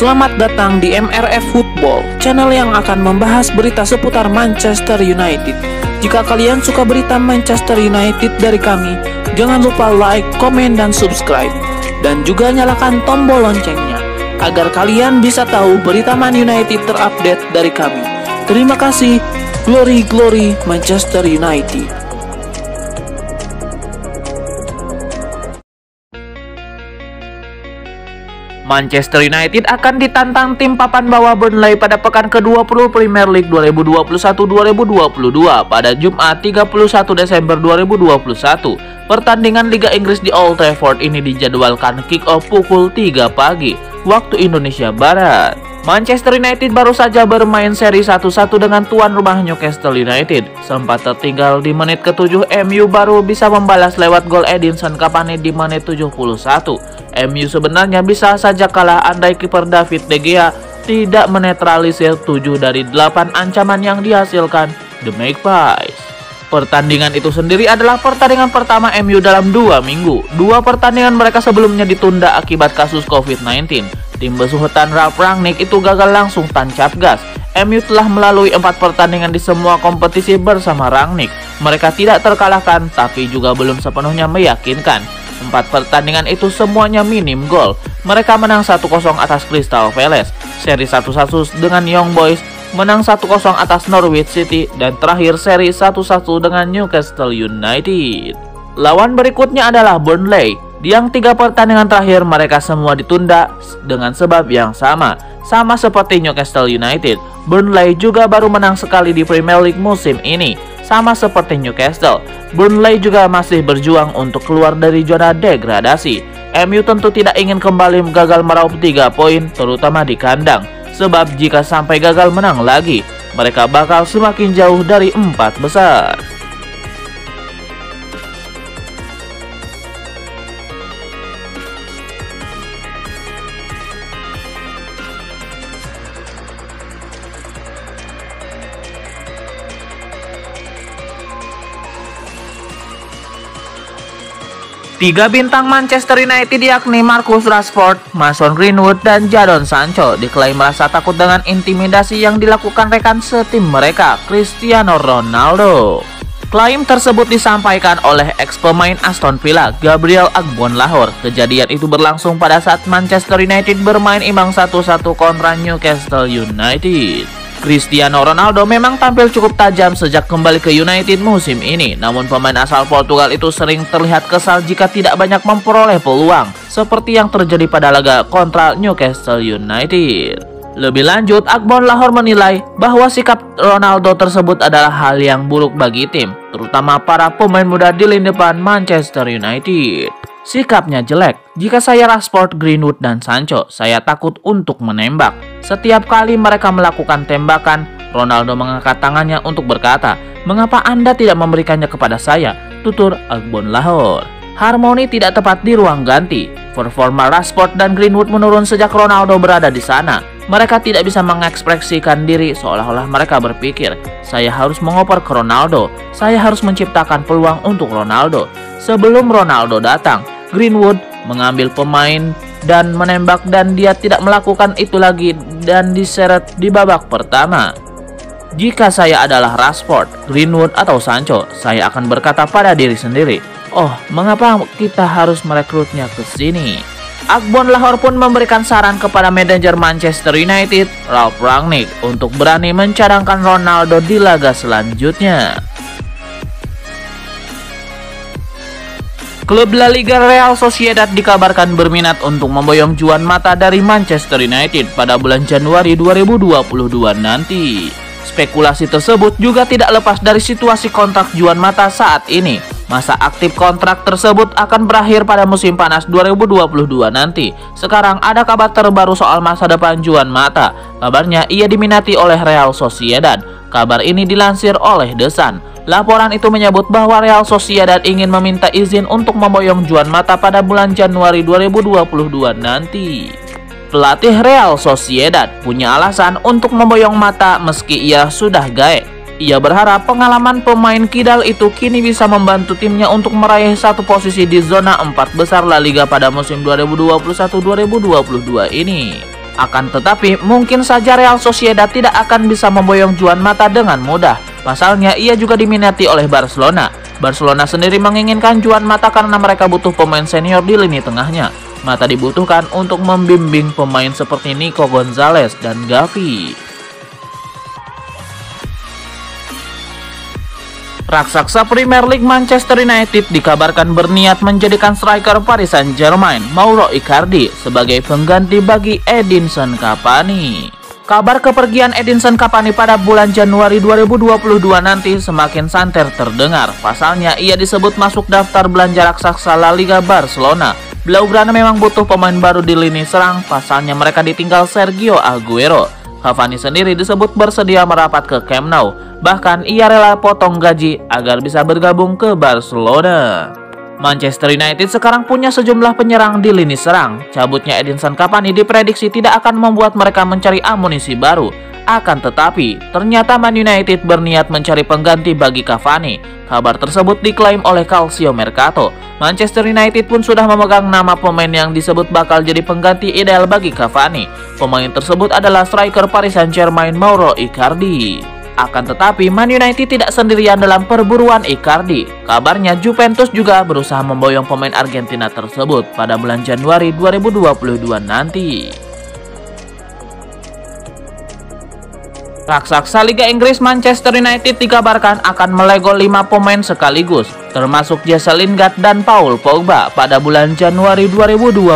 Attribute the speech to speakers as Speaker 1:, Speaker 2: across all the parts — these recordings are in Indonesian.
Speaker 1: Selamat datang di MRF Football, channel yang akan membahas berita seputar Manchester United. Jika kalian suka berita Manchester United dari kami, jangan lupa like, komen, dan subscribe. Dan juga nyalakan tombol loncengnya, agar kalian bisa tahu berita Man United terupdate dari kami. Terima kasih, Glory Glory Manchester United.
Speaker 2: Manchester United akan ditantang tim papan bawah Burnley pada pekan ke-20 Premier League 2021-2022 pada Jumat 31 Desember 2021. Pertandingan Liga Inggris di Old Trafford ini dijadwalkan kick-off pukul 3 pagi waktu Indonesia Barat. Manchester United baru saja bermain seri 1-1 dengan tuan rumah Newcastle United. Sempat tertinggal di menit ke-7, MU baru bisa membalas lewat gol Edinson Cavani di menit 71. MU sebenarnya bisa saja kalah andai kiper David De Gea tidak menetralisir 7 dari 8 ancaman yang dihasilkan The Magpies. Pertandingan itu sendiri adalah pertandingan pertama MU dalam 2 minggu. 2 pertandingan mereka sebelumnya ditunda akibat kasus COVID-19. Tim besuhetan Ralf Rangnick itu gagal langsung tancap gas. MU telah melalui 4 pertandingan di semua kompetisi bersama Rangnick. Mereka tidak terkalahkan, tapi juga belum sepenuhnya meyakinkan. 4 pertandingan itu semuanya minim gol. Mereka menang 1-0 atas Crystal Palace, seri 1-1 dengan Young Boys, menang 1-0 atas Norwich City, dan terakhir seri 1-1 dengan Newcastle United. Lawan berikutnya adalah Burnley. Yang 3 pertandingan terakhir mereka semua ditunda dengan sebab yang sama. Sama seperti Newcastle United, Burnley juga baru menang sekali di Premier League musim ini. Sama seperti Newcastle, Burnley juga masih berjuang untuk keluar dari zona degradasi. MU tentu tidak ingin kembali gagal meraup 3 poin, terutama di kandang. Sebab jika sampai gagal menang lagi, mereka bakal semakin jauh dari 4 besar. Tiga bintang Manchester United yakni Marcus Rashford, Mason Greenwood, dan Jadon Sancho diklaim merasa takut dengan intimidasi yang dilakukan rekan setim mereka, Cristiano Ronaldo. Klaim tersebut disampaikan oleh ex-pemain Aston Villa, Gabriel Agbonlahor. Kejadian itu berlangsung pada saat Manchester United bermain imbang 1-1 kontra Newcastle United. Cristiano Ronaldo memang tampil cukup tajam sejak kembali ke United musim ini. Namun pemain asal Portugal itu sering terlihat kesal jika tidak banyak memperoleh peluang, seperti yang terjadi pada laga kontra Newcastle United. Lebih lanjut, Agbonlahor menilai bahwa sikap Ronaldo tersebut adalah hal yang buruk bagi tim, terutama para pemain muda di lini depan Manchester United. Sikapnya jelek. Jika saya Rashford, Greenwood, dan Sancho, saya takut untuk menembak. Setiap kali mereka melakukan tembakan, Ronaldo mengangkat tangannya untuk berkata, "Mengapa Anda tidak memberikannya kepada saya?" tutur Agbonlahor. Harmoni tidak tepat di ruang ganti. Performa Rashford dan Greenwood menurun sejak Ronaldo berada di sana. Mereka tidak bisa mengekspresikan diri seolah-olah mereka berpikir, "Saya harus mengoper ke Ronaldo. Saya harus menciptakan peluang untuk Ronaldo." Sebelum Ronaldo datang, Greenwood mengambil pemain dan menembak, dan dia tidak melakukan itu lagi dan diseret di babak pertama. Jika saya adalah Rashford, Greenwood, atau Sancho, saya akan berkata pada diri sendiri, "Oh, mengapa kita harus merekrutnya ke sini?" Agbonlahor pun memberikan saran kepada manajer Manchester United, Ralf Rangnick, untuk berani mencadangkan Ronaldo di laga selanjutnya. Klub La Liga Real Sociedad dikabarkan berminat untuk memboyong Juan Mata dari Manchester United pada bulan Januari 2022 nanti. Spekulasi tersebut juga tidak lepas dari situasi kontrak Juan Mata saat ini. Masa aktif kontrak tersebut akan berakhir pada musim panas 2022 nanti. Sekarang ada kabar terbaru soal masa depan Juan Mata. Kabarnya ia diminati oleh Real Sociedad. Kabar ini dilansir oleh The Sun. Laporan itu menyebut bahwa Real Sociedad ingin meminta izin untuk memboyong Juan Mata pada bulan Januari 2022 nanti. Pelatih Real Sociedad punya alasan untuk memboyong Mata meski ia sudah gaek. Ia berharap pengalaman pemain kidal itu kini bisa membantu timnya untuk meraih satu posisi di zona 4 besar La Liga pada musim 2021-2022 ini. Akan tetapi, mungkin saja Real Sociedad tidak akan bisa memboyong Juan Mata dengan mudah. Pasalnya, ia juga diminati oleh Barcelona. Barcelona sendiri menginginkan Juan Mata karena mereka butuh pemain senior di lini tengahnya. Mata dibutuhkan untuk membimbing pemain seperti Nico Gonzalez dan Gavi. Raksasa Premier League Manchester United dikabarkan berniat menjadikan striker Paris Saint-Germain Mauro Icardi sebagai pengganti bagi Edinson Cavani. Kabar kepergian Edinson Cavani pada bulan Januari 2022 nanti semakin santer terdengar. Pasalnya ia disebut masuk daftar belanja raksasa La Liga Barcelona. Blaugrana memang butuh pemain baru di lini serang, pasalnya mereka ditinggal Sergio Aguero. Cavani sendiri disebut bersedia merapat ke Camp Nou. Bahkan ia rela potong gaji agar bisa bergabung ke Barcelona. Manchester United sekarang punya sejumlah penyerang di lini serang. Cabutnya Edinson Cavani diprediksi tidak akan membuat mereka mencari amunisi baru. Akan tetapi, ternyata Man United berniat mencari pengganti bagi Cavani. Kabar tersebut diklaim oleh Calcio Mercato. Manchester United pun sudah memegang nama pemain yang disebut bakal jadi pengganti ideal bagi Cavani. Pemain tersebut adalah striker Paris Saint-Germain Mauro Icardi. Akan tetapi, Man United tidak sendirian dalam perburuan Icardi. Kabarnya Juventus juga berusaha memboyong pemain Argentina tersebut pada bulan Januari 2022 nanti. Raksasa Liga Inggris Manchester United dikabarkan akan melego 5 pemain sekaligus, termasuk Jesse Lingard dan Paul Pogba pada bulan Januari 2022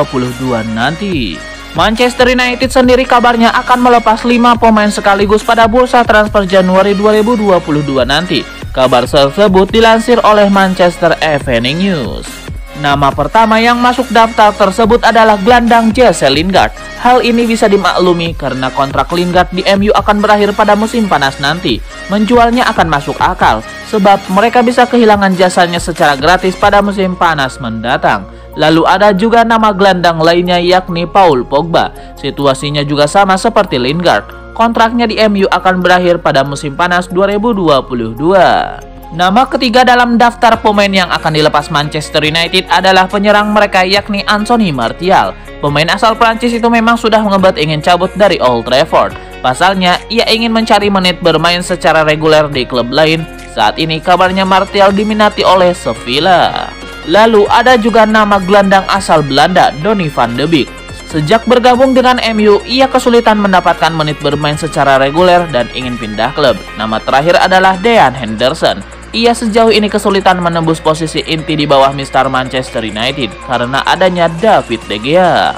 Speaker 2: nanti. Manchester United sendiri kabarnya akan melepas 5 pemain sekaligus pada bursa transfer Januari 2022 nanti. Kabar tersebut dilansir oleh Manchester Evening News. Nama pertama yang masuk daftar tersebut adalah gelandang Jesse Lingard. Hal ini bisa dimaklumi karena kontrak Lingard di MU akan berakhir pada musim panas nanti. Menjualnya akan masuk akal, sebab mereka bisa kehilangan jasanya secara gratis pada musim panas mendatang. Lalu ada juga nama gelandang lainnya yakni Paul Pogba. Situasinya juga sama seperti Lingard. Kontraknya di MU akan berakhir pada musim panas 2022. Nama ketiga dalam daftar pemain yang akan dilepas Manchester United adalah penyerang mereka yakni Anthony Martial. Pemain asal Prancis itu memang sudah mengembat ingin cabut dari Old Trafford. Pasalnya, ia ingin mencari menit bermain secara reguler di klub lain. Saat ini kabarnya Martial diminati oleh Sevilla. Lalu ada juga nama gelandang asal Belanda, Donny van de Beek. Sejak bergabung dengan MU, ia kesulitan mendapatkan menit bermain secara reguler dan ingin pindah klub. Nama terakhir adalah Dean Henderson. Ia sejauh ini kesulitan menembus posisi inti di bawah Mister Manchester United karena adanya David De Gea.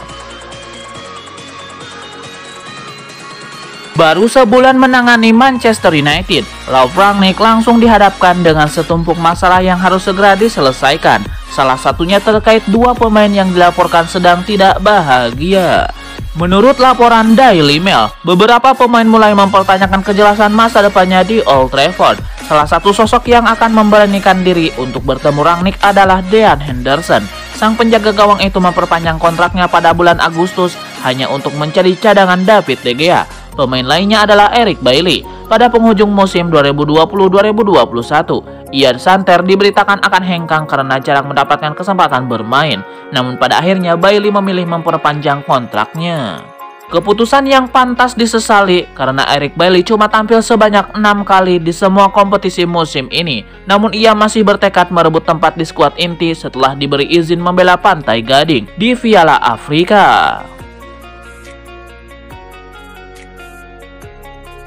Speaker 2: Baru sebulan menangani Manchester United, Ralf Rangnick langsung dihadapkan dengan setumpuk masalah yang harus segera diselesaikan. Salah satunya terkait 2 pemain yang dilaporkan sedang tidak bahagia. Menurut laporan Daily Mail, beberapa pemain mulai mempertanyakan kejelasan masa depannya di Old Trafford. Salah satu sosok yang akan memberanikan diri untuk bertemu Rangnick adalah Dean Henderson. Sang penjaga gawang itu memperpanjang kontraknya pada bulan Agustus hanya untuk mencari cadangan David De Gea. Pemain lainnya adalah Eric Bailly. Pada penghujung musim 2020-2021, Ian Santer diberitakan akan hengkang karena jarang mendapatkan kesempatan bermain. Namun pada akhirnya Bailly memilih memperpanjang kontraknya. Keputusan yang pantas disesali karena Eric Bailly cuma tampil sebanyak 6 kali di semua kompetisi musim ini. Namun ia masih bertekad merebut tempat di skuad inti setelah diberi izin membela Pantai Gading di Piala Afrika.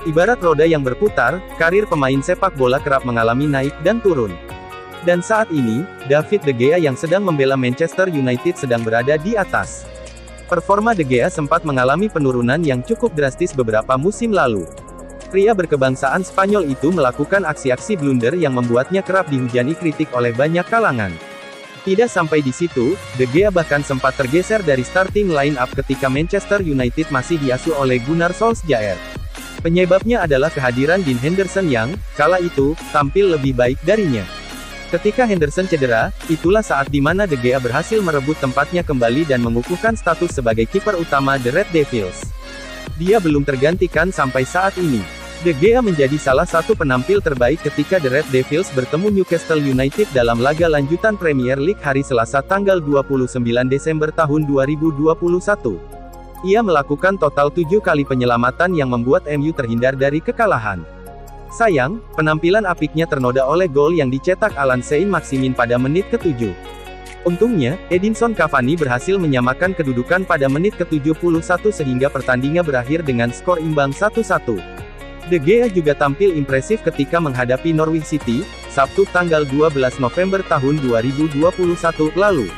Speaker 3: Ibarat roda yang berputar, karir pemain sepak bola kerap mengalami naik dan turun. Dan saat ini, David De Gea yang sedang membela Manchester United sedang berada di atas. Performa De Gea sempat mengalami penurunan yang cukup drastis beberapa musim lalu. Pria berkebangsaan Spanyol itu melakukan aksi-aksi blunder yang membuatnya kerap dihujani kritik oleh banyak kalangan. Tidak sampai di situ, De Gea bahkan sempat tergeser dari starting line-up ketika Manchester United masih diasuh oleh Gunnar Solskjaer. Penyebabnya adalah kehadiran Dean Henderson yang, kala itu, tampil lebih baik darinya. Ketika Henderson cedera, itulah saat di mana De Gea berhasil merebut tempatnya kembali dan mengukuhkan status sebagai kiper utama The Red Devils. Dia belum tergantikan sampai saat ini. De Gea menjadi salah satu penampil terbaik ketika The Red Devils bertemu Newcastle United dalam laga lanjutan Premier League hari Selasa tanggal 29 Desember tahun 2021. Ia melakukan total 7 kali penyelamatan yang membuat MU terhindar dari kekalahan. Sayang, penampilan apiknya ternoda oleh gol yang dicetak Alan Saint-Maximin pada menit ke-7. Untungnya, Edinson Cavani berhasil menyamakan kedudukan pada menit ke-71 sehingga pertandingan berakhir dengan skor imbang 1-1. De Gea juga tampil impresif ketika menghadapi Norwich City, Sabtu tanggal 12 November tahun 2021 lalu.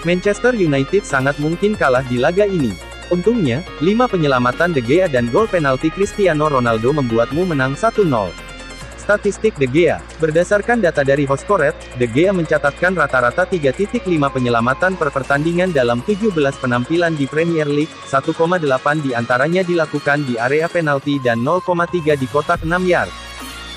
Speaker 3: Manchester United sangat mungkin kalah di laga ini. Untungnya, 5 penyelamatan De Gea dan gol penalti Cristiano Ronaldo membuatmu menang 1-0. Statistik De Gea. Berdasarkan data dari Hotspot, De Gea mencatatkan rata-rata 3.5 penyelamatan per pertandingan dalam 17 penampilan di Premier League, 1,8 di antaranya dilakukan di area penalti dan 0,3 di kotak 6 yard.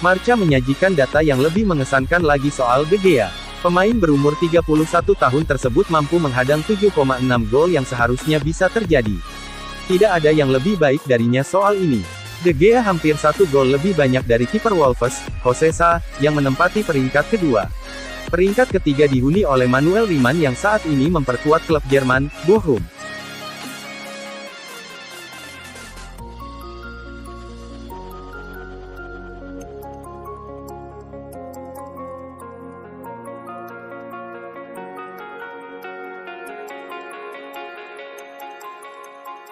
Speaker 3: Marca menyajikan data yang lebih mengesankan lagi soal De Gea. Pemain berumur 31 tahun tersebut mampu menghadang 7,6 gol yang seharusnya bisa terjadi. Tidak ada yang lebih baik darinya soal ini. De Gea hampir 1 gol lebih banyak dari kiper Wolves, Jose Sa, yang menempati peringkat kedua. Peringkat ketiga dihuni oleh Manuel Riemann yang saat ini memperkuat klub Jerman, Bochum.